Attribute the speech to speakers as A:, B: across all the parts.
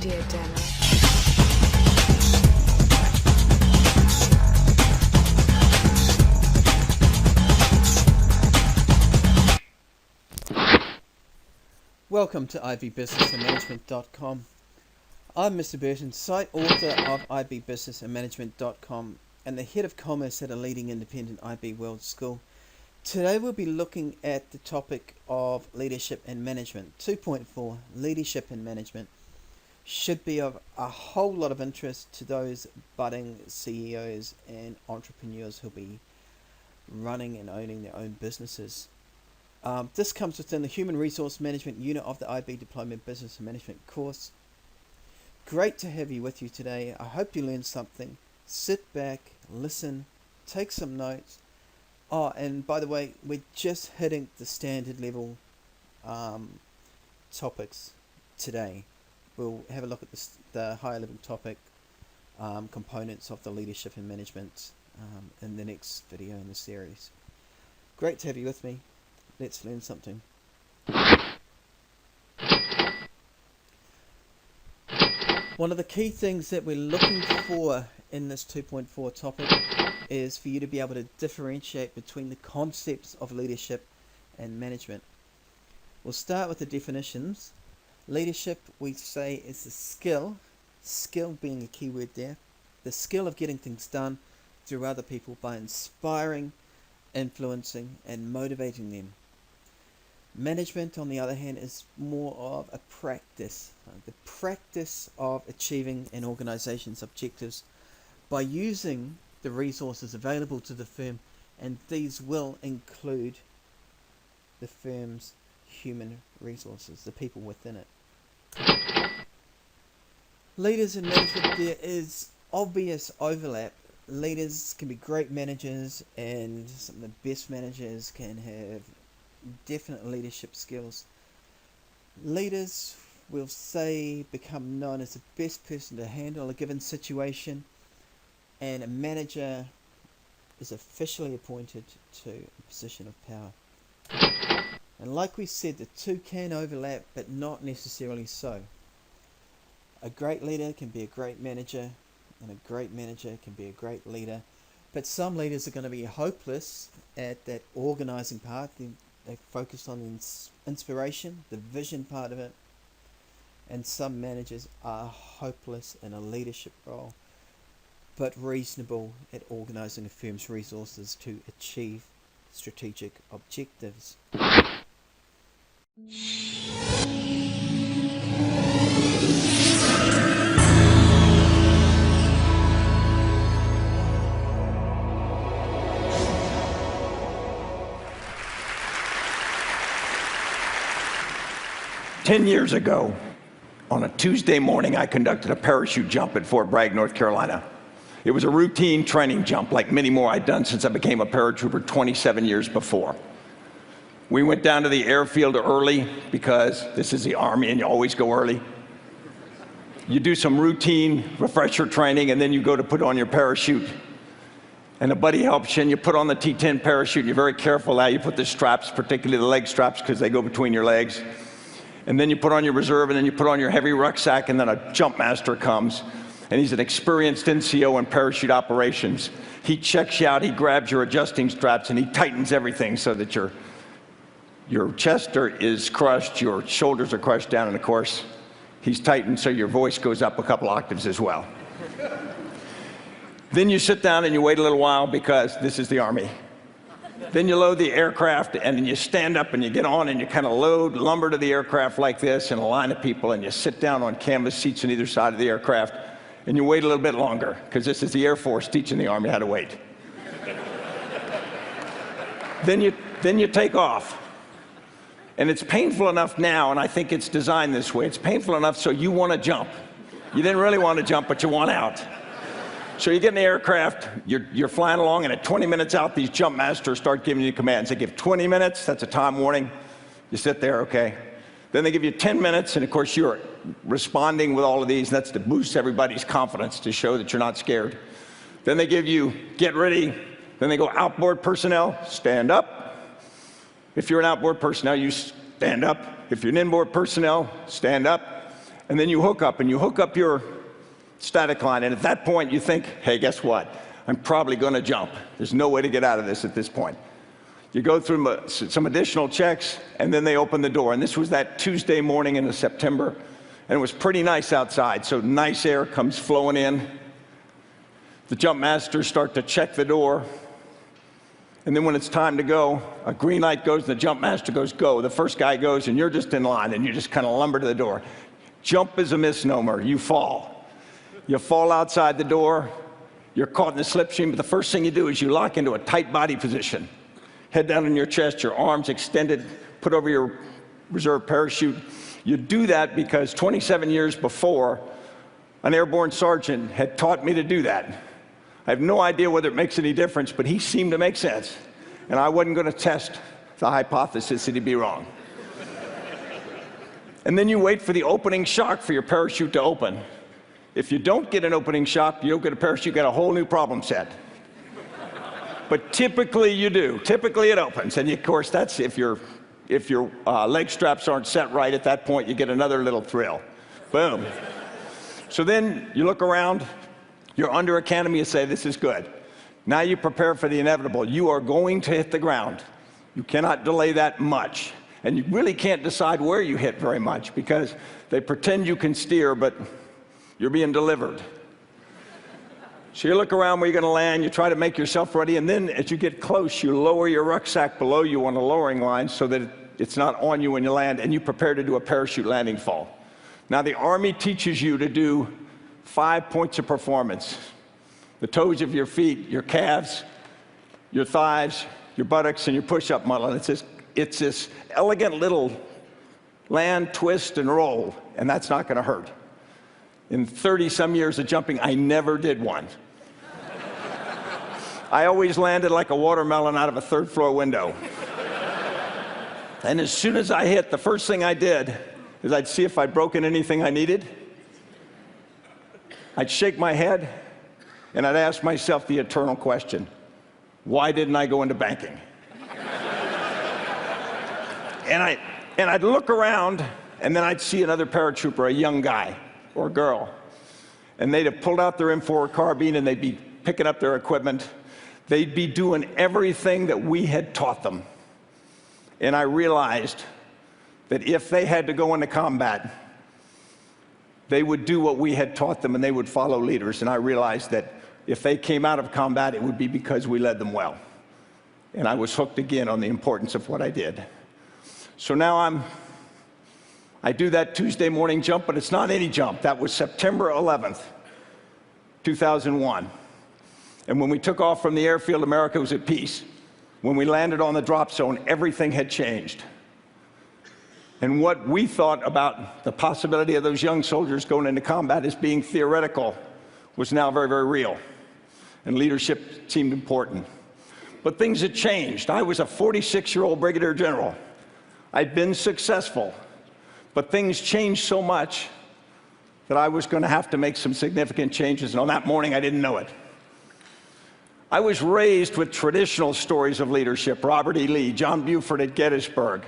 A: Media Demo.
B: Welcome to ibbusinessandmanagement.com. I'm Mr. Burton, site author of ibbusinessandmanagement.com and the head of commerce at a leading independent IB World School. Today we'll be looking at the topic of leadership and management. 2.4, leadership and management, should be of a whole lot of interest to those budding CEOs and entrepreneurs who'll be running and owning their own businesses. This comes within the Human Resource Management unit of the IB Diploma in Business and Management course. Great to have you with you today. I hope you learned something. Sit back, listen, take some notes. Oh, and by the way, we're just hitting the standard level topics today. We'll have a look at the higher level topic components of the leadership and management in the next video in the series. Great to have you with me. Let's learn something. One of the key things that we're looking for in this 2.4 topic is for you to be able to differentiate between the concepts of leadership and management. We'll start with the definitions. Leadership, we say, is a skill being a key word there, the skill of getting things done through other people by inspiring, influencing and motivating them. Management, on the other hand, is more of a practice, the practice of achieving an organization's objectives by using the resources available to the firm, and these will include the firm's human resources, the people within it. Leaders in management, there is obvious overlap. Leaders can be great managers, and some of the best managers can have definite leadership skills. Leaders, we'll say, become known as the best person to handle a given situation, and a manager is officially appointed to a position of power. And like we said, the two can overlap, but not necessarily so. A great leader can be a great manager, and a great manager can be a great leader. But some leaders are going to be hopeless at that organizing part. They focus on the inspiration, the vision part of it. And some managers are hopeless in a leadership role, but reasonable at organizing a firm's resources to achieve strategic objectives.
C: Ten years ago, on a Tuesday morning, I conducted a parachute jump at Fort Bragg, North Carolina. It was a routine training jump, like many more I'd done since I became a paratrooper 27 years before. We went down to the airfield early because this is the Army and you always go early. You do some routine refresher training and then you go to put on your parachute. And a buddy helps you and you put on the T10 parachute. You're very careful now. You put the straps, particularly the leg straps, because they go between your legs. And then you put on your reserve, and then you put on your heavy rucksack, and then a jump master comes. And he's an experienced NCO in parachute operations. He checks you out, he grabs your adjusting straps, and he tightens everything so that your chest is crushed, your shoulders are crushed down, and of course, he's tightened so your voice goes up a couple octaves as well. Then you sit down and you wait a little while because this is the Army. Then you load the aircraft, and then you stand up and you get on and you kind of lumber to the aircraft like this in a line of people, and you sit down on canvas seats on either side of the aircraft, and you wait a little bit longer, because this is the Air Force teaching the Army how to wait. Then you take off. And it's painful enough now, and I think it's designed this way, it's painful enough so you want to jump. You didn't really want to jump, but you want out. So you get in the aircraft, you're flying along, and at 20 minutes out, these jump masters start giving you commands. They give 20 minutes, that's a time warning. You sit there, okay. Then they give you 10 minutes, and of course you're responding with all of these, and that's to boost everybody's confidence, to show that you're not scared. Then they give you, get ready. Then they go, outboard personnel, stand up. If you're an outboard personnel, you stand up. If you're an inboard personnel, stand up. and then you hook up your static line, and at that point you think, hey, guess what? I'm probably going to jump. There's no way to get out of this at this point. You go through some additional checks, and then they open the door. And this was that Tuesday morning in September, and it was pretty nice outside, so nice air comes flowing in. The jump masters start to check the door, and then when it's time to go, a green light goes, and the jump master goes, go. The first guy goes, and you're just in line, and you just kind of lumber to the door. Jump is a misnomer. You fall. You fall outside the door. You're caught in the slipstream, but the first thing you do is you lock into a tight body position. Head down on your chest, your arms extended, put over your reserve parachute. You do that because 27 years before, an airborne sergeant had taught me to do that. I have no idea whether it makes any difference, but he seemed to make sense. And I wasn't going to test the hypothesis that he'd be wrong. And then you wait for the opening shock for your parachute to open. If you don't get an opening shock, you don't get a parachute, you get a whole new problem set. But typically you do. Typically it opens. And of course, that's if your leg straps aren't set right at that point, you get another little thrill. Boom. So then you look around, you're under a canopy, you say, this is good. Now you prepare for the inevitable. You are going to hit the ground. You cannot delay that much. And you really can't decide where you hit very much because they pretend you can steer, but you're being delivered. So you look around where you're going to land, you try to make yourself ready, and then as you get close, you lower your rucksack below you on a lowering line so that it's not on you when you land, and you prepare to do a parachute landing fall. Now, the Army teaches you to do 5 points of performance. The toes of your feet, your calves, your thighs, your buttocks, and your push-up muscle. And it's this elegant little land, twist, and roll, and that's not going to hurt. In 30-some years of jumping, I never did one. I always landed like a watermelon out of a third-floor window. And as soon as I hit, the first thing I did is I'd see if I'd broken anything I needed. I'd shake my head, and I'd ask myself the eternal question, why didn't I go into banking? And I'd look around, and then I'd see another paratrooper, a young guy or girl, and they'd have pulled out their M4 carbine, and they'd be picking up their equipment. They'd be doing everything that we had taught them. And I realized that if they had to go into combat, they would do what we had taught them, and they would follow leaders. And I realized that if they came out of combat, it would be because we led them well. And I was hooked again on the importance of what I did. So now I do that Tuesday morning jump, but it's not any jump. That was September 11th, 2001. And when we took off from the airfield, America was at peace. When we landed on the drop zone, everything had changed. And what we thought about the possibility of those young soldiers going into combat as being theoretical was now very, very real. And leadership seemed important. But things had changed. I was a 46-year-old brigadier general. I'd been successful. But things changed so much that I was going to have to make some significant changes. And on that morning, I didn't know it. I was raised with traditional stories of leadership, Robert E. Lee, John Buford at Gettysburg.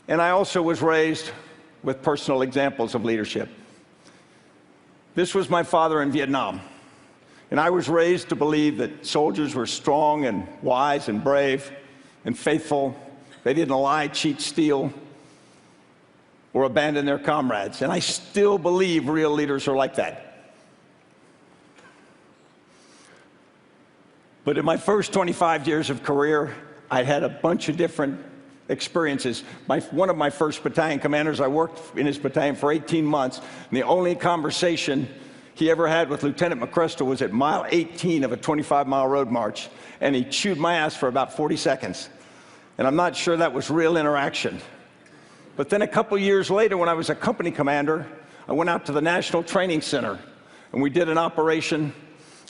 C: And I also was raised with personal examples of leadership. This was my father in Vietnam. And I was raised to believe that soldiers were strong and wise and brave and faithful. They didn't lie, cheat, steal, or abandon their comrades. And I still believe real leaders are like that. But in my first 25 years of career, I'd had a bunch of different experiences. One of my first battalion commanders, I worked in his battalion for 18 months, and the only conversation he ever had with Lieutenant McChrystal was at mile 18 of a 25-mile road march, and he chewed my ass for about 40 seconds. And I'm not sure that was real interaction. But then a couple years later, when I was a company commander, I went out to the National Training Center, and we did an operation,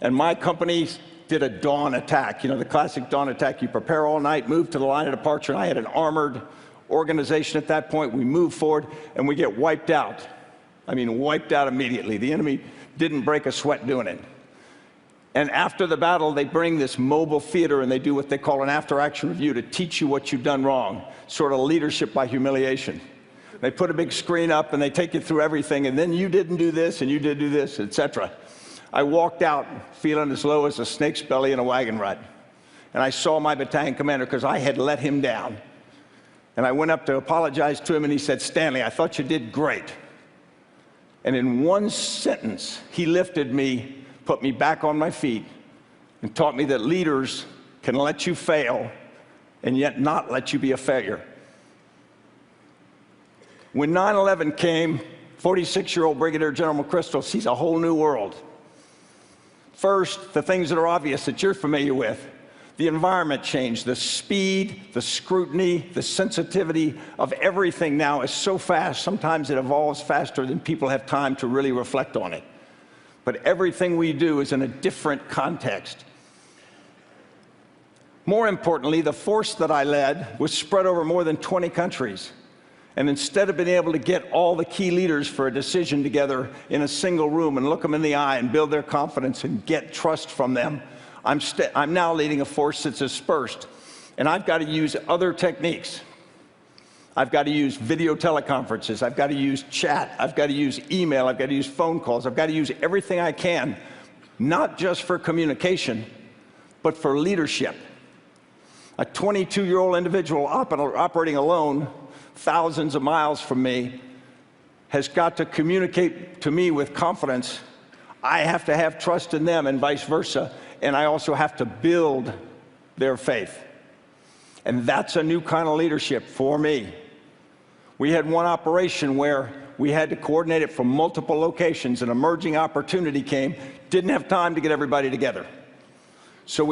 C: and my company did a dawn attack. You know, the classic dawn attack. You prepare all night, move to the line of departure, and I had an armored organization at that point. We move forward, and we get wiped out. I mean, wiped out immediately. The enemy didn't break a sweat doing it. And after the battle, they bring this mobile theater, and they do what they call an after-action review to teach you what you've done wrong, sort of leadership by humiliation. They put a big screen up and they take you through everything, and then you didn't do this and you did do this, etc. I walked out feeling as low as a snake's belly in a wagon rut. And I saw my battalion commander because I had let him down. And I went up to apologize to him, and he said, "Stanley, I thought you did great." And in one sentence, he lifted me, put me back on my feet, and taught me that leaders can let you fail and yet not let you be a failure. When 9/11 came, 46-year-old Brigadier General McChrystal sees a whole new world. First, the things that are obvious that you're familiar with. The environment changed, the speed, the scrutiny, the sensitivity of everything now is so fast, sometimes it evolves faster than people have time to really reflect on it. But everything we do is in a different context. More importantly, the force that I led was spread over more than 20 countries. And instead of being able to get all the key leaders for a decision together in a single room and look them in the eye and build their confidence and get trust from them, I'm now leading a force that's dispersed. And I've got to use other techniques. I've got to use video teleconferences. I've got to use chat. I've got to use email. I've got to use phone calls. I've got to use everything I can, not just for communication, but for leadership. A 22-year-old individual operating alone thousands of miles from me has got to communicate to me with confidence. I have to have trust in them and vice versa, and I also have to build their faith. And that's a new kind of leadership for me. We had one operation where we had to coordinate it from multiple locations. An emerging opportunity came, didn't have time to get everybody together. So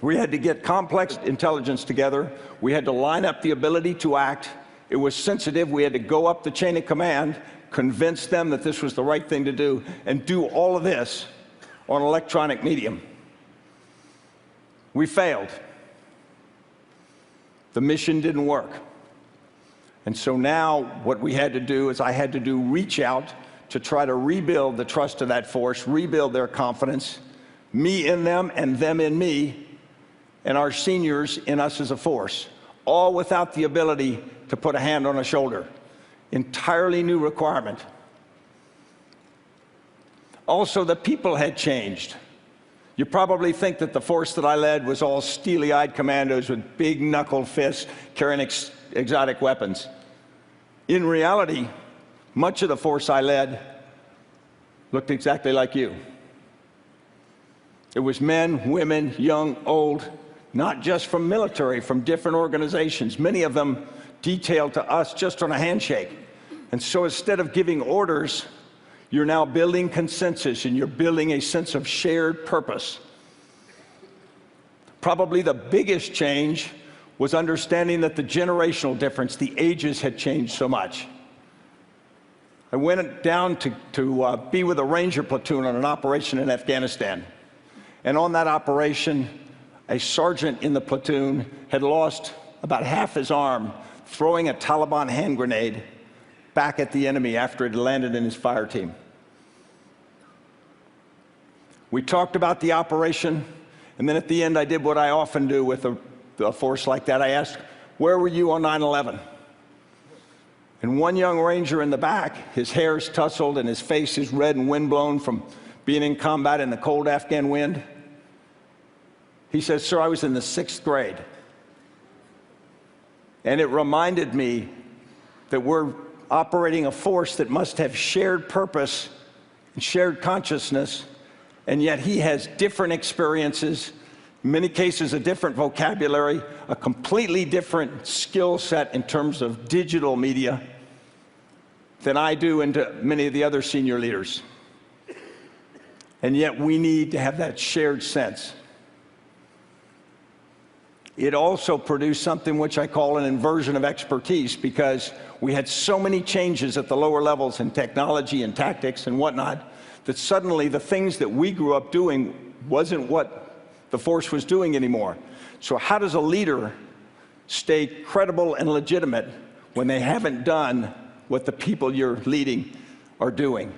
C: we had to get complex intelligence together. We had to line up the ability to act. It was sensitive. We had to go up the chain of command, convince them that this was the right thing to do, and do all of this on electronic medium. We failed. The mission didn't work. And so now what we had to do is I had to do reach out to try to rebuild the trust of that force, rebuild their confidence, me in them and them in me, and our seniors in us as a force, all without the ability to put a hand on a shoulder. Entirely new requirement. Also, the people had changed. You probably think that the force that I led was all steely-eyed commandos with big knuckle fists carrying exotic weapons. In reality, much of the force I led looked exactly like you. It was men, women, young, old, not just from military, from different organizations, many of them detailed to us just on a handshake. And so instead of giving orders, you're now building consensus and you're building a sense of shared purpose. Probably the biggest change was understanding that the generational difference, the ages had changed so much. I went down to be with a Ranger platoon on an operation in Afghanistan. And on that operation, a sergeant in the platoon had lost about half his arm throwing a Taliban hand grenade back at the enemy after it landed in his fire team. We talked about the operation, and then at the end I did what I often do with a force like that. I asked, "Where were you on 9/11? And one young Ranger in the back, his hair's tousled and his face is red and windblown from being in combat in the cold Afghan wind. He says, "Sir, I was in the 6th grade." And it reminded me that we're operating a force that must have shared purpose and shared consciousness, and yet he has different experiences, in many cases a different vocabulary, a completely different skill set in terms of digital media than I do and to many of the other senior leaders. And yet we need to have that shared sense. It also produced something which I call an inversion of expertise, because we had so many changes at the lower levels in technology and tactics and whatnot that suddenly the things that we grew up doing wasn't what the force was doing anymore. So how does a leader stay credible and legitimate when they haven't done what the people you're leading are doing?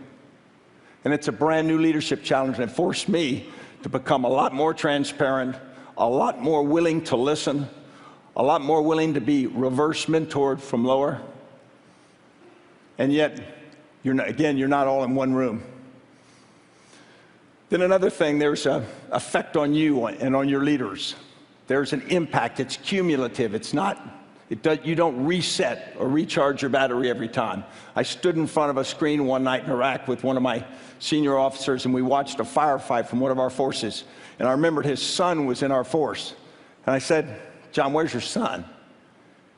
C: And it's a brand new leadership challenge, and it forced me to become a lot more transparent, a lot more willing to listen, a lot more willing to be reverse mentored from lower. And yet, you're not all in one room. Then another thing, there's an effect on you and on your leaders. There's an impact. It's cumulative. You don't reset or recharge your battery every time. I stood in front of a screen one night in Iraq with one of my senior officers, and we watched a firefight from one of our forces. And I remembered his son was in our force. And I said, "John, where's your son?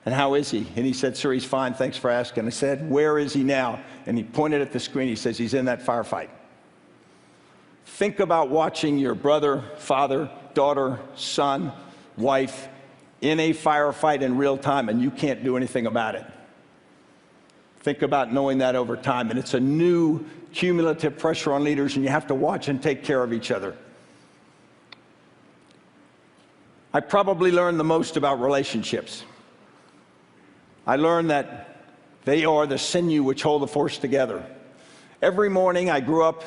C: And how is he?" And he said, "Sir, he's fine. Thanks for asking." I said, "Where is he now?" And he pointed at the screen. He says, "He's in that firefight." Think about watching your brother, father, daughter, son, wife in a firefight in real time, and you can't do anything about it. Think about knowing that over time, and it's a new cumulative pressure on leaders, and you have to watch and take care of each other. I probably learned the most about relationships. I learned that they are the sinew which hold the force together. Every morning, I grew up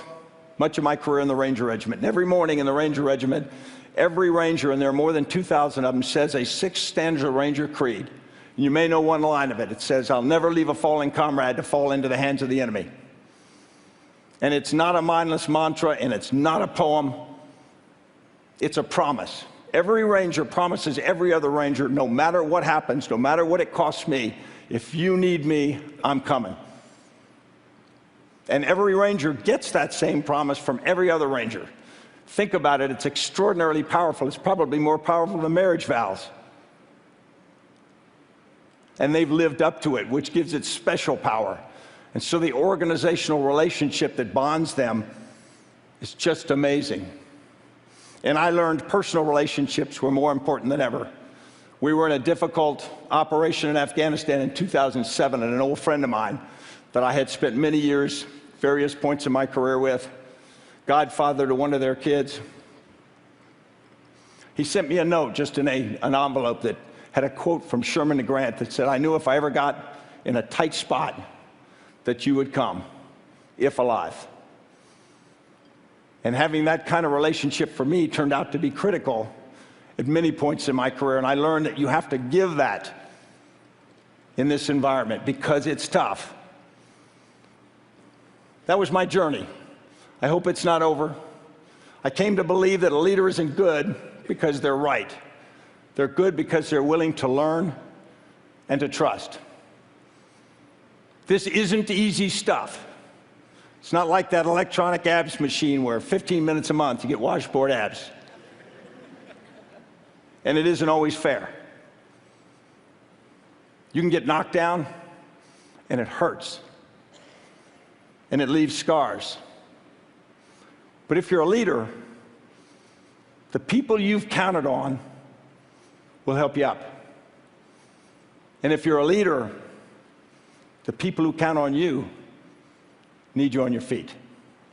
C: much of my career in the Ranger Regiment, and every morning in the Ranger Regiment, every Ranger, and there are more than 2,000 of them, says a 6-stanza Ranger creed. And you may know one line of it. It says, "I'll never leave a fallen comrade to fall into the hands of the enemy." And it's not a mindless mantra, and it's not a poem. It's a promise. Every Ranger promises every other Ranger, no matter what happens, no matter what it costs me, if you need me, I'm coming. And every Ranger gets that same promise from every other Ranger. Think about it, it's extraordinarily powerful. It's probably more powerful than marriage vows. And they've lived up to it, which gives it special power. And so the organizational relationship that bonds them is just amazing. And I learned personal relationships were more important than ever. We were in a difficult operation in Afghanistan in 2007, and an old friend of mine that I had spent many years, various points in my career with, godfather to one of their kids, he sent me a note just in an envelope that had a quote from Sherman to Grant that said, "I knew if I ever got in a tight spot that you would come, if alive." And having that kind of relationship for me turned out to be critical at many points in my career, and I learned that you have to give that in this environment because it's tough. That was my journey. I hope it's not over. I came to believe that a leader isn't good because they're right. They're good because they're willing to learn and to trust. This isn't easy stuff. It's not like that electronic abs machine where 15 minutes a month you get washboard abs. And it isn't always fair. You can get knocked down and it hurts. And it leaves scars. But if you're a leader, the people you've counted on will help you up. And if you're a leader, the people who count on you need you on your feet.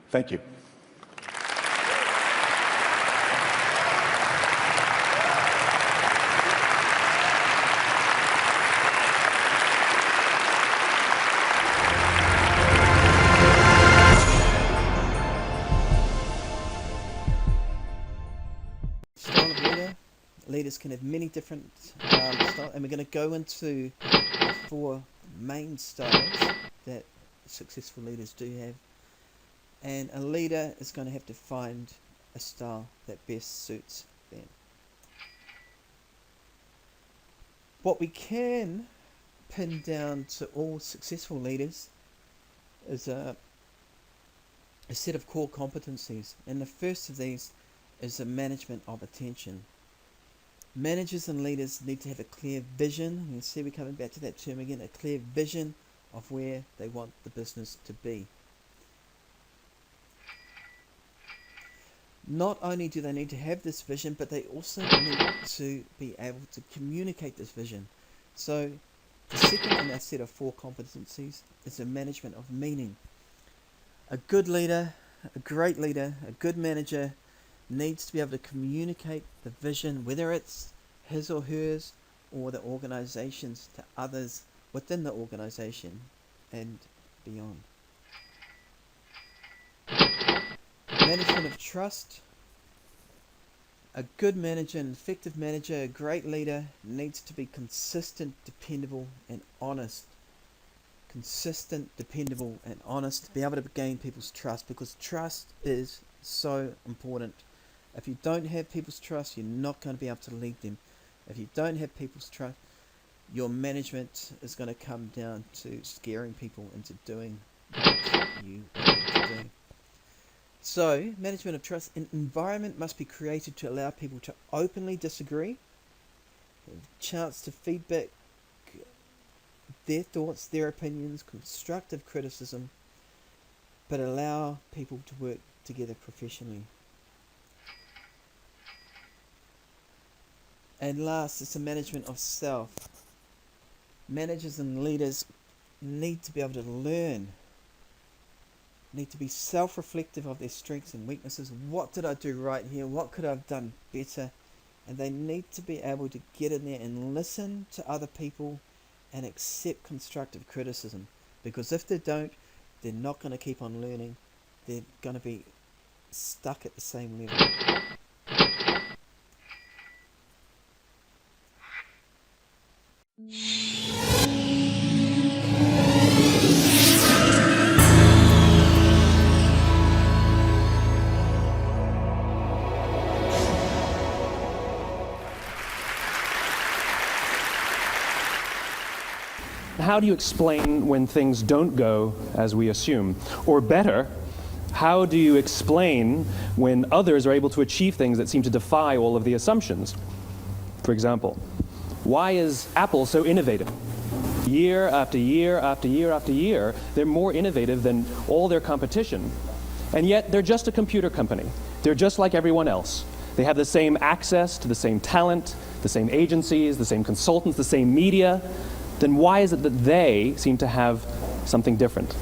C: Thank you.
B: Style of leader. Leaders can have many different styles, and we're going to go into 4 main styles that successful leaders do have. And a leader is going to have to find a style that best suits them. What we can pin down to all successful leaders is a set of core competencies, and the first of these is the management of attention. Managers and leaders need to have a clear vision. You see, we're coming back to that term again, a clear vision of where they want the business to be. Not only do they need to have this vision, but they also need to be able to communicate this vision. So the second in that set of 4 competencies is the management of meaning. A good leader, a great leader, a good manager needs to be able to communicate the vision, whether it's his or hers or the organization's, to others within the organization and beyond. Management of trust. A good manager, an effective manager, a great leader needs to be consistent, dependable, and honest. consistent, dependable, and honest, to be able to gain people's trust, because trust is so important. If you don't have people's trust, you're not going to be able to lead them. If you don't have people's trust, your management is going to come down to scaring people into doing what you want to do. So, management of trust. An environment must be created to allow people to openly disagree, have a chance to feedback their thoughts, their opinions, constructive criticism, but allow people to work together professionally. And last, it's the management of self. Managers and leaders need to be able to learn, need to be self-reflective of their strengths and weaknesses. What did I do right here? What could I have done better? And they need to be able to get in there and listen to other people and accept constructive criticism. Because if they don't, they're not going to keep on learning. They're going to be stuck at the same level.
A: How do you explain when things don't go as we assume? Or better, how do you explain when others are able to achieve things that seem to defy all of the assumptions? For example, why is Apple so innovative? Year after year after year after year, they're more innovative than all their competition. And yet, they're just a computer company. They're just like everyone else. They have the same access to the same talent, the same agencies, the same consultants, the same media. Then why is it that they seem to have something different?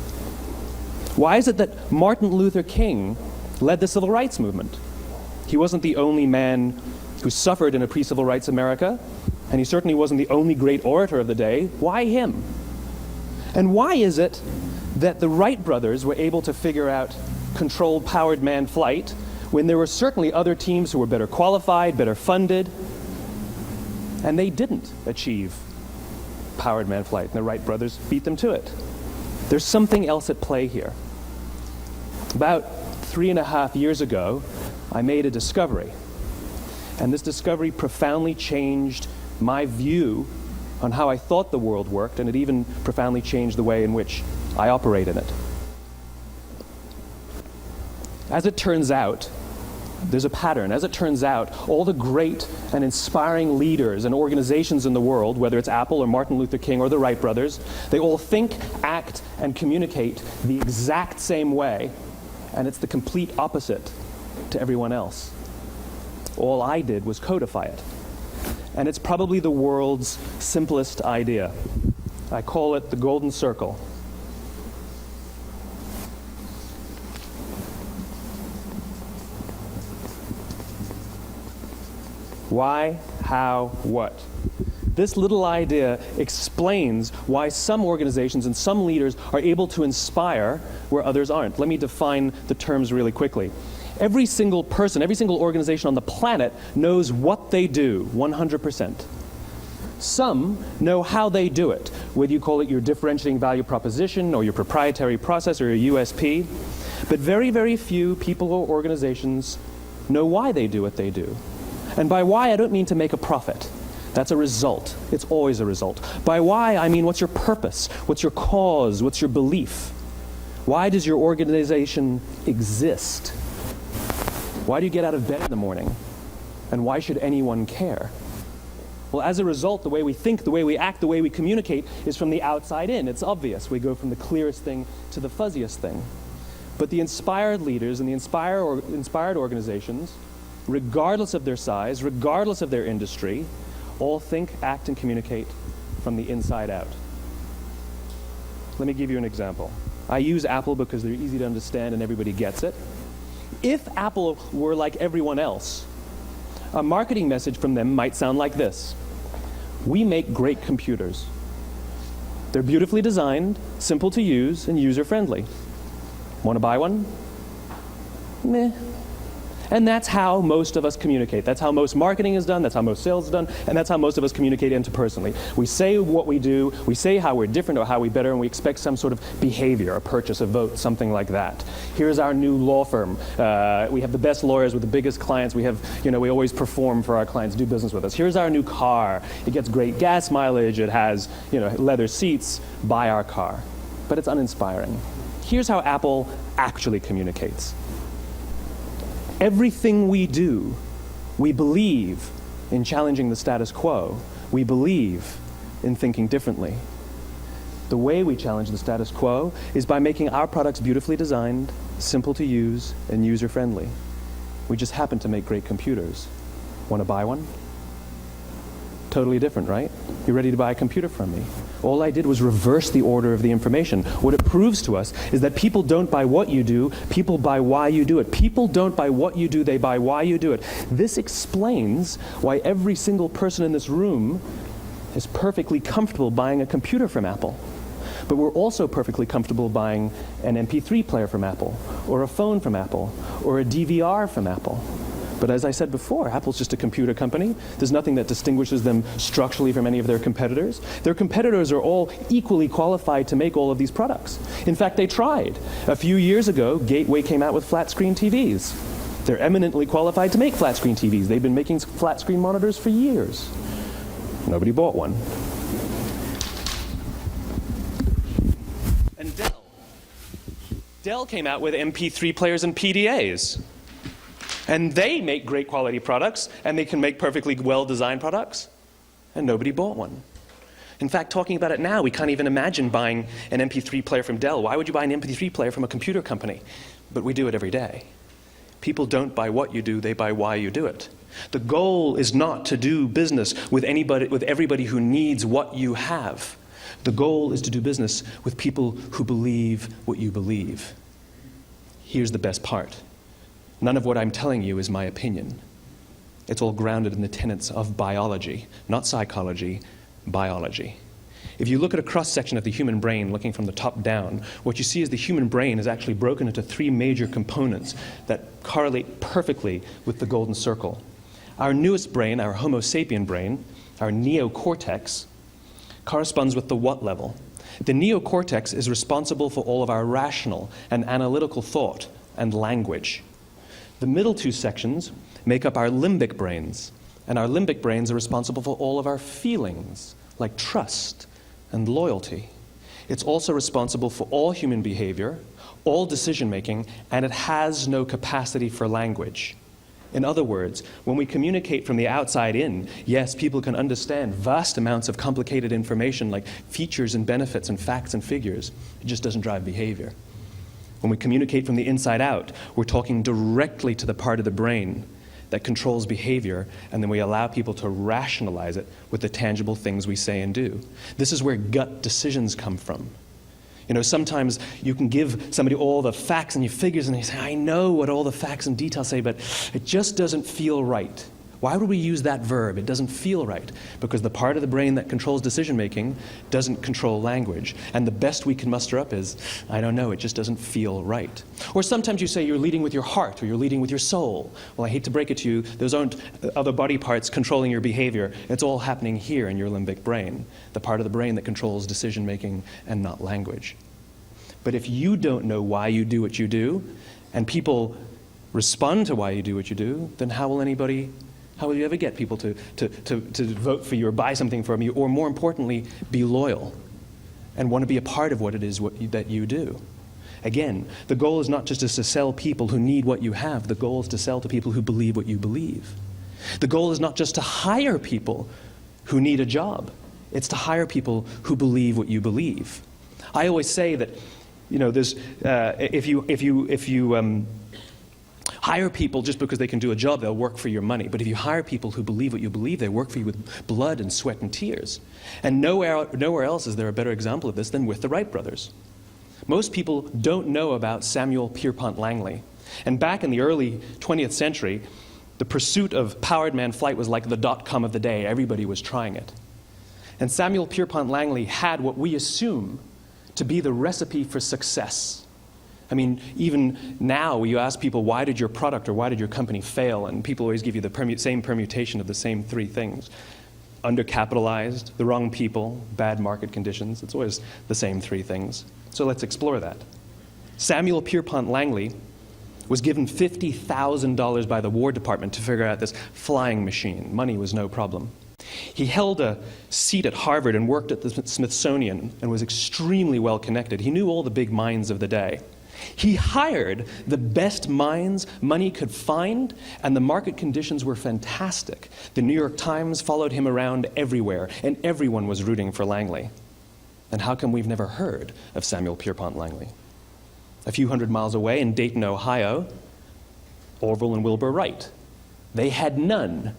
A: Why is it that Martin Luther King led the civil rights movement? He wasn't the only man who suffered in a pre-civil rights America, and he certainly wasn't the only great orator of the day. Why him? And why is it that the Wright brothers were able to figure out controlled powered manned flight when there were certainly other teams who were better qualified, better funded, and they didn't achieve powered manned flight, and the Wright brothers beat them to it? There's something else at play here. About 3.5 years ago, I made a discovery, and this discovery profoundly changed my view on how I thought the world worked, and it even profoundly changed the way in which I operate in it. As it turns out, there's a pattern. As it turns out, all the great and inspiring leaders and organizations in the world, whether it's Apple or Martin Luther King or the Wright brothers, they all think, act, and communicate the exact same way, and it's the complete opposite to everyone else. All I did was codify it. And it's probably the world's simplest idea. I call it the golden circle. Why, how, what? This little idea explains why some organizations and some leaders are able to inspire where others aren't. Let me define the terms really quickly. Every single person, every single organization on the planet knows what they do 100%. Some know how they do it, whether you call it your differentiating value proposition or your proprietary process or your USP. But very, very few people or organizations know why they do what they do. And by why, I don't mean to make a profit. That's a result. It's always a result. By why, I mean what's your purpose? What's your cause? What's your belief? Why does your organization exist? Why do you get out of bed in the morning? And why should anyone care? Well, as a result, the way we think, the way we act, the way we communicate is from the outside in. It's obvious. We go from the clearest thing to the fuzziest thing. But the inspired leaders and the inspired organizations, regardless of their size, regardless of their industry, all think, act, and communicate from the inside out. Let me give you an example. I use Apple because they're easy to understand and everybody gets it. If Apple were like everyone else, a marketing message from them might sound like this. We make great computers. They're beautifully designed, simple to use, and user-friendly. Want to buy one? Meh. And that's how most of us communicate. That's how most marketing is done, that's how most sales is done, and that's how most of us communicate interpersonally. We say what we do, we say how we're different or how we're better, and we expect some sort of behavior, a purchase, a vote, something like that. Here's our new law firm. We have the best lawyers with the biggest clients. We have, we always perform for our clients, do business with us. Here's our new car. It gets great gas mileage. It has, leather seats. Buy our car. But it's uninspiring. Here's how Apple actually communicates. Everything we do, we believe in challenging the status quo. We believe in thinking differently. The way we challenge the status quo is by making our products beautifully designed, simple to use, and user-friendly. We just happen to make great computers. Want to buy one? Totally different, right? You're ready to buy a computer from me. All I did was reverse the order of the information. What it proves to us is that people don't buy what you do, people buy why you do it. People don't buy what you do, they buy why you do it. This explains why every single person in this room is perfectly comfortable buying a computer from Apple. But we're also perfectly comfortable buying an MP3 player from Apple, or a phone from Apple, or a DVR from Apple. But as I said before, Apple's just a computer company. There's nothing that distinguishes them structurally from any of their competitors. Their competitors are all equally qualified to make all of these products. In fact, they tried. A few years ago, Gateway came out with flat-screen TVs. They're eminently qualified to make flat-screen TVs. They've been making flat-screen monitors for years. Nobody bought one. And Dell came out with MP3 players and PDAs. And they make great quality products, and they can make perfectly well-designed products, and nobody bought one. In fact, talking about it now, we can't even imagine buying an MP3 player from Dell. Why would you buy an MP3 player from a computer company? But we do it every day. People don't buy what you do, they buy why you do it. The goal is not to do business with everybody who needs what you have. The goal is to do business with people who believe what you believe. Here's the best part. None of what I'm telling you is my opinion. It's all grounded in the tenets of biology, not psychology, biology. If you look at a cross-section of the human brain, looking from the top down, what you see is the human brain is actually broken into three major components that correlate perfectly with the golden circle. Our newest brain, our Homo sapien brain, our neocortex, corresponds with the what level. The neocortex is responsible for all of our rational and analytical thought and language. The middle two sections make up our limbic brains, and our limbic brains are responsible for all of our feelings, like trust and loyalty. It's also responsible for all human behavior, all decision-making, and it has no capacity for language. In other words, when we communicate from the outside in, yes, people can understand vast amounts of complicated information like features and benefits and facts and figures. It just doesn't drive behavior. When we communicate from the inside out, we're talking directly to the part of the brain that controls behavior, and then we allow people to rationalize it with the tangible things we say and do. This is where gut decisions come from. Sometimes you can give somebody all the facts and your figures, and they say, I know what all the facts and details say, but it just doesn't feel right. Why would we use that verb? It doesn't feel right. Because the part of the brain that controls decision-making doesn't control language. And the best we can muster up is, I don't know, it just doesn't feel right. Or sometimes you say you're leading with your heart or you're leading with your soul. Well, I hate to break it to you, those aren't other body parts controlling your behavior. It's all happening here in your limbic brain, the part of the brain that controls decision-making and not language. But if you don't know why you do what you do, and people respond to why you do what you do, then how will you ever get people to vote for you or buy something from you, or more importantly, be loyal and want to be a part of what it is that you do? Again, the goal is not just to sell people who need what you have. The goal is to sell to people who believe what you believe. The goal is not just to hire people who need a job. It's to hire people who believe what you believe. I always say that, there's if you hire people just because they can do a job, they'll work for your money. But if you hire people who believe what you believe, they work for you with blood and sweat and tears. And nowhere else is there a better example of this than with the Wright brothers. Most people don't know about Samuel Pierpont Langley. And back in the early 20th century, the pursuit of powered man flight was like the dot-com of the day. Everybody was trying it. And Samuel Pierpont Langley had what we assume to be the recipe for success. I mean, even now, you ask people, why did your product or why did your company fail? And people always give you the same permutation of the same three things. Undercapitalized, the wrong people, bad market conditions. It's always the same three things. So let's explore that. Samuel Pierpont Langley was given $50,000 by the War Department to figure out this flying machine. Money was no problem. He held a seat at Harvard and worked at the Smithsonian and was extremely well connected. He knew all the big minds of the day. He hired the best minds money could find, and the market conditions were fantastic. The New York Times followed him around everywhere, and everyone was rooting for Langley. And how come we've never heard of Samuel Pierpont Langley? A few hundred miles away in Dayton, Ohio, Orville and Wilbur Wright. They had none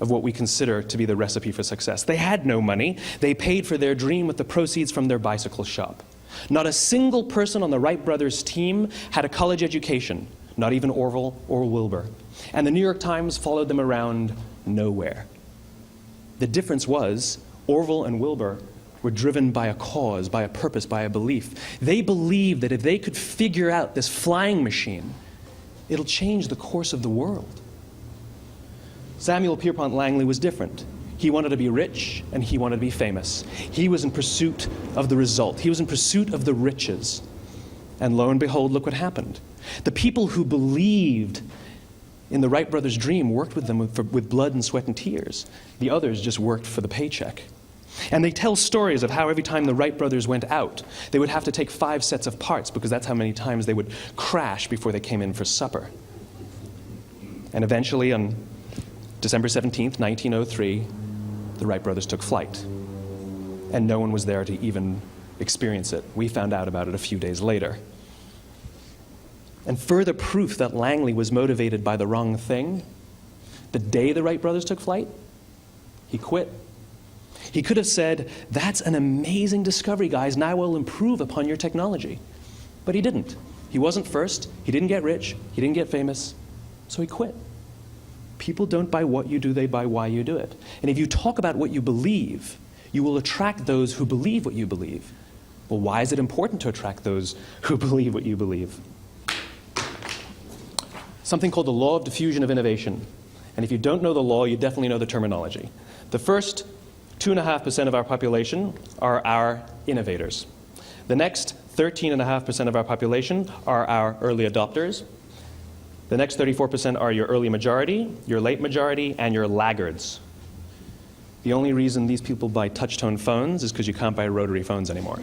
A: of what we consider to be the recipe for success. They had no money. They paid for their dream with the proceeds from their bicycle shop. Not a single person on the Wright brothers' team had a college education, not even Orville or Wilbur. And the New York Times followed them around nowhere. The difference was Orville and Wilbur were driven by a cause, by a purpose, by a belief. They believed that if they could figure out this flying machine, it'll change the course of the world. Samuel Pierpont Langley was different. He wanted to be rich, and he wanted to be famous. He was in pursuit of the result. He was in pursuit of the riches. And lo and behold, look what happened. The people who believed in the Wright brothers' dream worked with them with blood and sweat and tears. The others just worked for the paycheck. And they tell stories of how every time the Wright brothers went out, they would have to take 5 sets of parts because that's how many times they would crash before they came in for supper. And eventually, on December 17th, 1903, the Wright brothers took flight. And no one was there to even experience it. We found out about it a few days later. And further proof that Langley was motivated by the wrong thing, the day the Wright brothers took flight, he quit. He could have said, "That's an amazing discovery, guys. Now we'll improve upon your technology." But he didn't. He wasn't first. He didn't get rich. He didn't get famous. So he quit. People don't buy what you do, they buy why you do it. And if you talk about what you believe, you will attract those who believe what you believe. Well, why is it important to attract those who believe what you believe? Something called the law of diffusion of innovation. And if you don't know the law, you definitely know the terminology. The first 2.5% of our population are our innovators. The next 13.5% of our population are our early adopters. The next 34% are your early majority, your late majority, and your laggards. The only reason these people buy touch-tone phones is because you can't buy rotary phones anymore.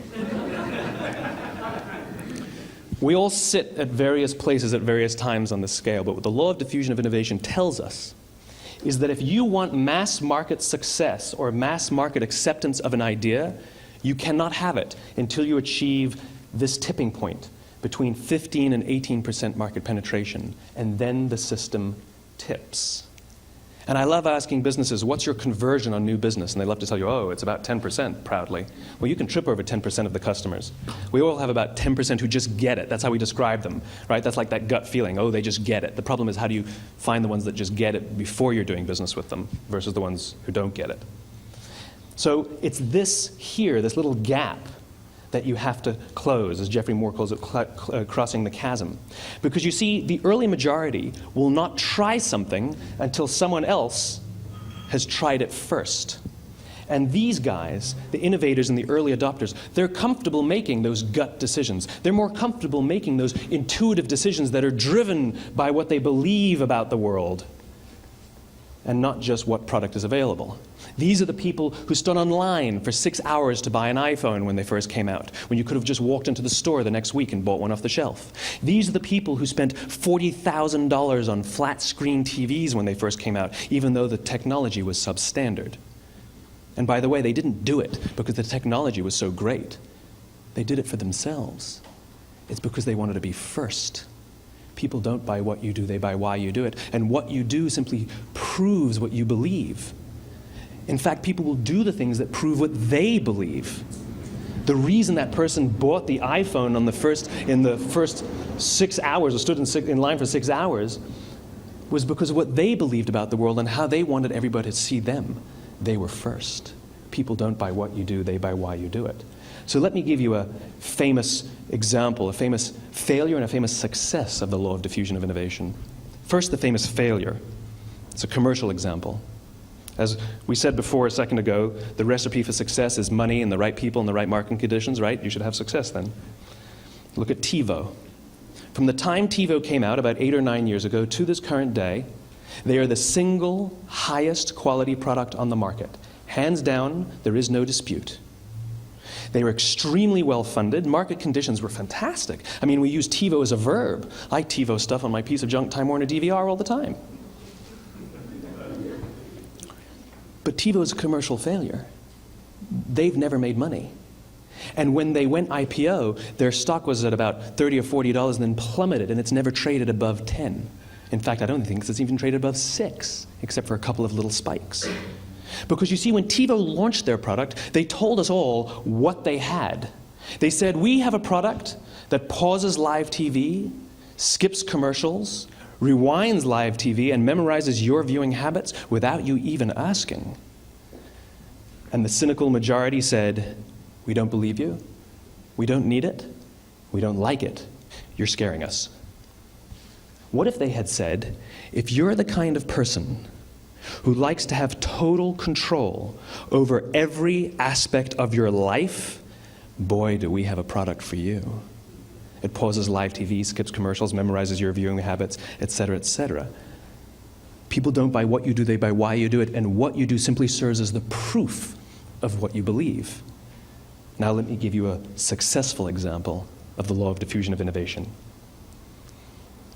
A: We all sit at various places at various times on the scale, but what the law of diffusion of innovation tells us is that if you want mass market success or mass market acceptance of an idea, you cannot have it until you achieve this tipping point between 15 and 18% market penetration, and then the system tips. And I love asking businesses, what's your conversion on new business? And they love to tell you, oh, it's about 10%, proudly. Well, you can trip over 10% of the customers. We all have about 10% who just get it. That's how we describe them, right? That's like that gut feeling, oh, they just get it. The problem is, how do you find the ones that just get it before you're doing business with them versus the ones who don't get it? So it's this here, this little gap, that you have to close, as Geoffrey Moore calls it, crossing the chasm. Because you see, the early majority will not try something until someone else has tried it first. And these guys, the innovators and the early adopters, they're comfortable making those gut decisions. They're more comfortable making those intuitive decisions that are driven by what they believe about the world and not just what product is available. These are the people who stood online for 6 hours to buy an iPhone when they first came out, when you could have just walked into the store the next week and bought one off the shelf. These are the people who spent $40,000 on flat-screen TVs when they first came out, even though the technology was substandard. And by the way, they didn't do it because the technology was so great. They did it for themselves. It's because they wanted to be first. People don't buy what you do, they buy why you do it. And what you do simply proves what you believe. In fact, people will do the things that prove what they believe. The reason that person bought the iPhone in the first 6 hours, or stood in line for 6 hours, was because of what they believed about the world and how they wanted everybody to see them. They were first. People don't buy what you do, they buy why you do it. So let me give you a famous example, a famous failure and a famous success of the law of diffusion of innovation. First, the famous failure. It's a commercial example. As we said before a second ago, the recipe for success is money and the right people and the right marketing conditions, right? You should have success then. Look at TiVo. From the time TiVo came out about 8 or 9 years ago to this current day, they are the single highest quality product on the market. Hands down, there is no dispute. They were extremely well funded. Market conditions were fantastic. I mean, we use TiVo as a verb. I TiVo stuff on my piece of junk Time Warner DVR all the time. But TiVo is a commercial failure. They've never made money. And when they went IPO, their stock was at about $30 or $40 and then plummeted, and it's never traded above 10. In fact, I don't think it's even traded above 6, except for a couple of little spikes. Because you see, when TiVo launched their product, they told us all what they had. They said, we have a product that pauses live TV, skips commercials, rewinds live TV, and memorizes your viewing habits without you even asking. And the cynical majority said, we don't believe you, we don't need it, we don't like it, you're scaring us. What if they had said, if you're the kind of person who likes to have total control over every aspect of your life, boy, do we have a product for you. It pauses live TV, skips commercials, memorizes your viewing habits, etc., etc. People don't buy what you do, they buy why you do it, and what you do simply serves as the proof of what you believe. Now let me give you a successful example of the law of diffusion of innovation.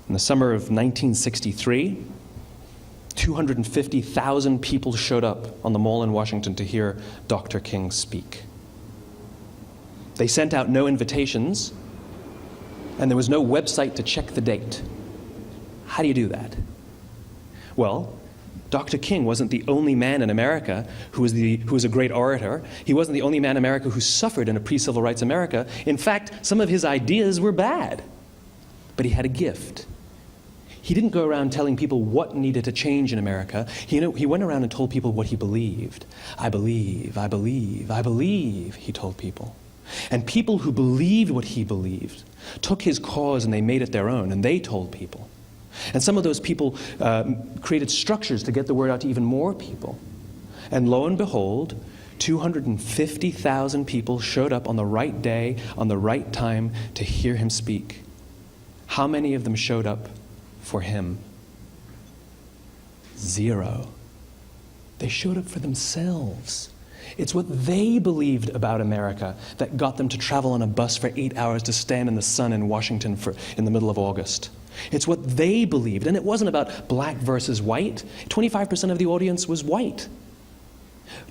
A: In the summer of 1963, 250,000 people showed up on the Mall in Washington to hear Dr. King speak. They sent out no invitations, and there was no website to check the date. How do you do that? Well, Dr. King wasn't the only man in America who was a great orator. He wasn't the only man in America who suffered in a pre-civil rights America. In fact, some of his ideas were bad, but he had a gift. He didn't go around telling people what needed to change in America. He went around and told people what he believed. I believe, I believe, I believe, he told people. And people who believed what he believed took his cause and they made it their own, and they told people. And some of those people created structures to get the word out to even more people. And lo and behold, 250,000 people showed up on the right day, on the right time to hear him speak. How many of them showed up for him? 0. They showed up for themselves. It's what they believed about America that got them to travel on a bus for 8 hours to stand in the sun in Washington in the middle of August. It's what they believed, and it wasn't about black versus white. 25% of the audience was white.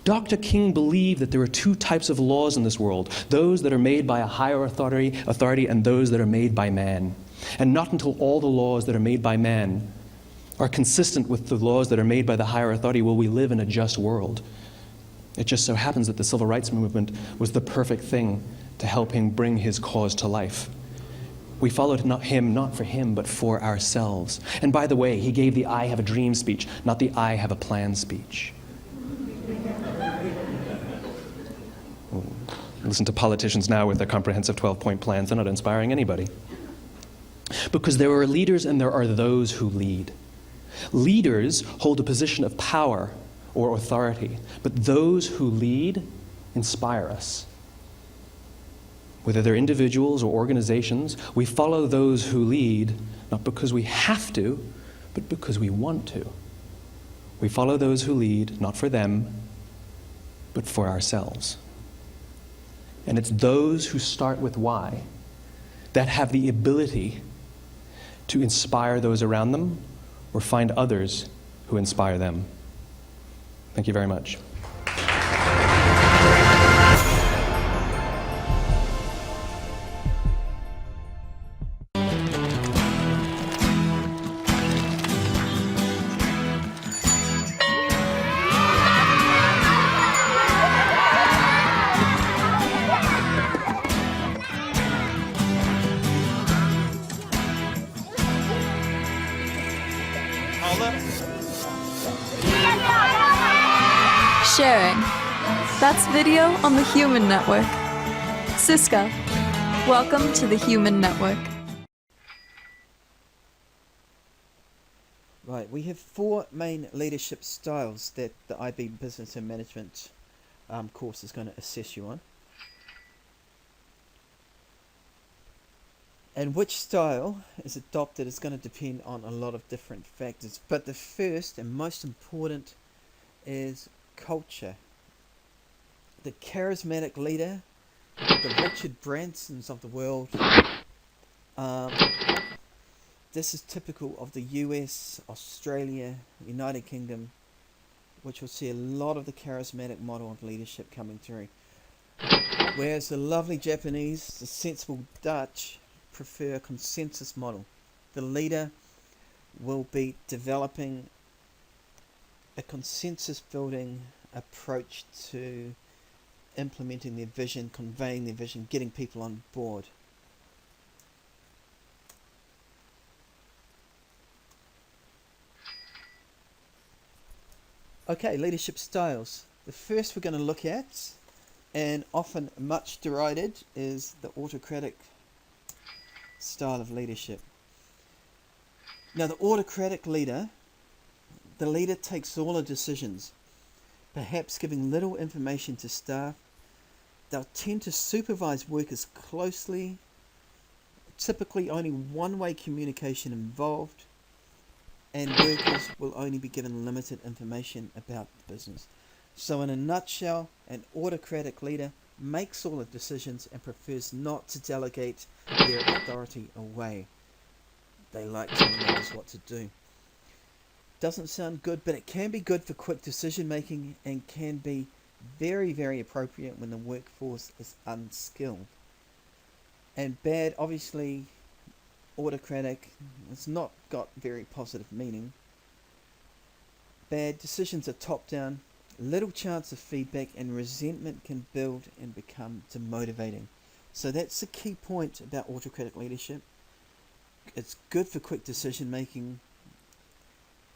A: Dr. King believed that there are 2 types of laws in this world, those that are made by a higher authority and those that are made by man. And not until all the laws that are made by man are consistent with the laws that are made by the higher authority will we live in a just world. It just so happens that the civil rights movement was the perfect thing to help him bring his cause to life. We followed him not for him, but for ourselves. And by the way, he gave the I have a dream speech, not the I have a plan speech. Listen to politicians now with their comprehensive 12-point plans. They're not inspiring anybody. Because there are leaders and there are those who lead. Leaders hold a position of power or authority, but those who lead inspire us. Whether they're individuals or organizations, we follow those who lead not because we have to, but because we want to. We follow those who lead not for them, but for ourselves. And it's those who start with why that have the ability to inspire those around them or find others who inspire them. Thank you very much.
D: Sharing. That's video on the Human Network. Siska. Welcome to the Human Network.
B: Right, we have 4 main leadership styles that the IB Business and Management course is going to assess you on. And which style is adopted is going to depend on a lot of different factors. But the first and most important is culture. The charismatic leader, the Richard Bransons of the world, this is typical of the US, Australia, United Kingdom, which will see a lot of the charismatic model of leadership coming through. Whereas the lovely Japanese, the sensible Dutch, prefer a consensus model. The leader will be developing a consensus building approach to implementing their vision, conveying their vision, getting people on board. Okay, leadership styles. The first we're going to look at, and often much derided, is the autocratic style of leadership. Now, the autocratic leader, the leader takes all the decisions, perhaps giving little information to staff. They'll tend to supervise workers closely, typically only one-way communication involved, and workers will only be given limited information about the business. So in a nutshell, an autocratic leader makes all the decisions and prefers not to delegate their authority away. They like telling others what to do. Doesn't sound good, but it can be good for quick decision making and can be very, very appropriate when the workforce is unskilled. And bad, obviously, autocratic, it's not got very positive meaning. Bad decisions are top down, little chance of feedback, and resentment can build and become demotivating. So that's the key point about autocratic leadership. It's good for quick decision making.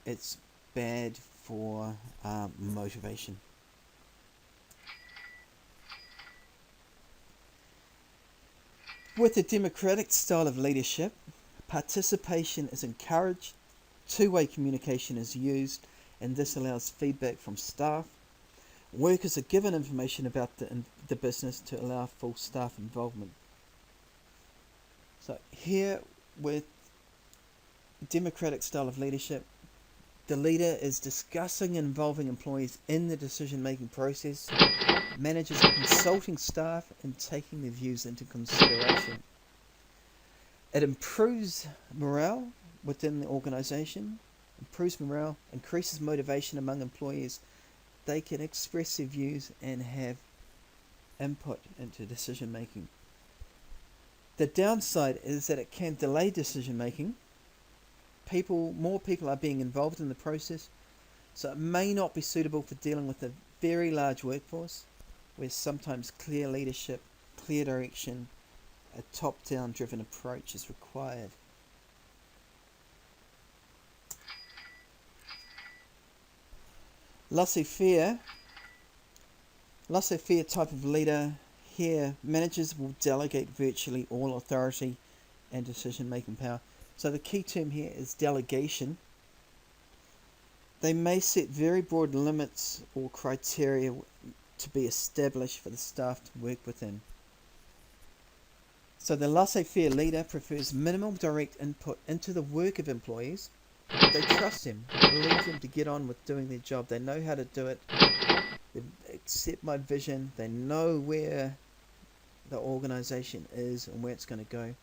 B: It's bad for motivation. With the democratic style of leadership, participation is encouraged, two-way communication is used, and this allows feedback from staff. Workers are given information about the business to allow full staff involvement. So here with democratic style of leadership, the leader is discussing and involving employees in the decision-making process. Managers are consulting staff and taking their views into consideration. It improves morale within the organisation, increases motivation among employees. They can express their views and have input into decision making. The downside is that it can delay decision making. More people are being involved in the process, so it may not be suitable for dealing with a very large workforce, where sometimes clear leadership, clear direction, a top-down driven approach is required. Laissez-faire type of leader. Here, managers will delegate virtually all authority and decision-making power. So the key term here is delegation. They may set very broad limits or criteria to be established for the staff to work within. So the laissez-faire leader prefers minimal direct input into the work of employees. They trust them, leave them to get on with doing their job. They know how to do it. They accept my vision. They know where the organisation is and where it's going to go.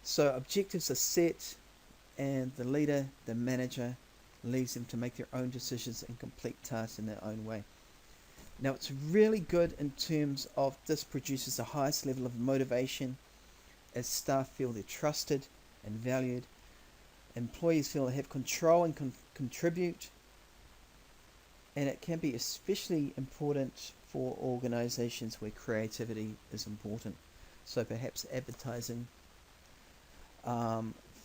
B: So objectives are set, and the leader, the manager, leaves them to make their own decisions and complete tasks in their own way. Now, it's really good in terms of this produces the highest level of motivation as staff feel they're trusted and valued. Employees feel they have control and contribute. And it can be especially important for organisations where creativity is important. So perhaps advertising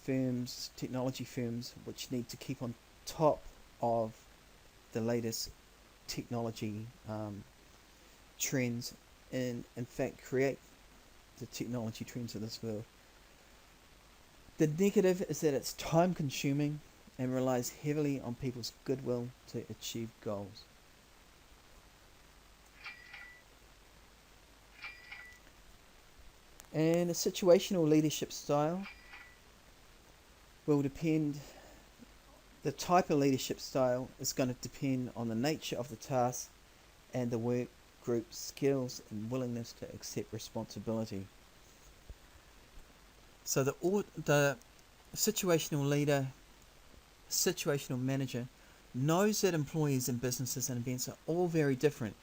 B: firms, technology firms, which need to keep on top of the latest technology trends, and in fact create the technology trends of this world. The negative is that it's time consuming and relies heavily on people's goodwill to achieve goals. And a situational leadership style will depend, the type of leadership style is going to depend on the nature of the task and the work group's skills and willingness to accept responsibility. So the situational leader, situational manager knows that employees and businesses and events are all very different.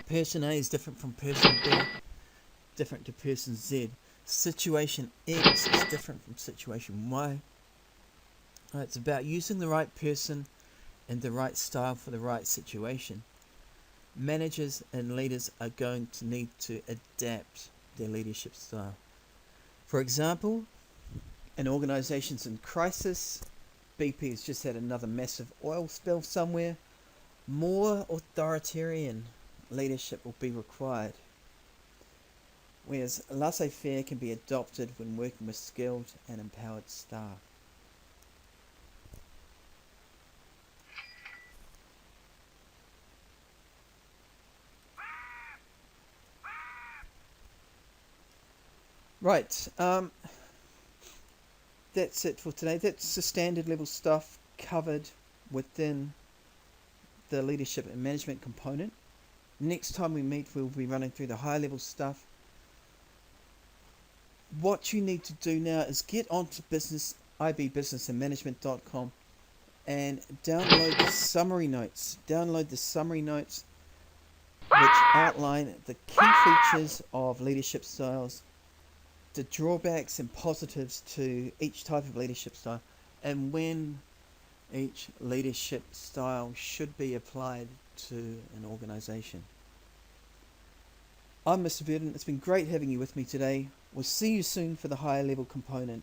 B: Person A is different from person B, different to person Z. Situation X is different from situation Y. It's about using the right person and the right style for the right situation. Managers and leaders are going to need to adapt their leadership style. For example, in organizations in crisis, BP has just had another massive oil spill somewhere, more authoritarian leadership will be required. Whereas laissez-faire can be adopted when working with skilled and empowered staff. Right, that's it for today. That's the standard level stuff covered within the leadership and management component. Next time we meet, we'll be running through the high level stuff. What you need to do now is get onto ibbusinessandmanagement.com and download the summary notes. Download the summary notes which outline the key features of leadership styles, the drawbacks and positives to each type of leadership style, and when each leadership style should be applied to an organization. I'm Mr. Burden. It's been great having you with me today. We'll see you soon for the higher level component.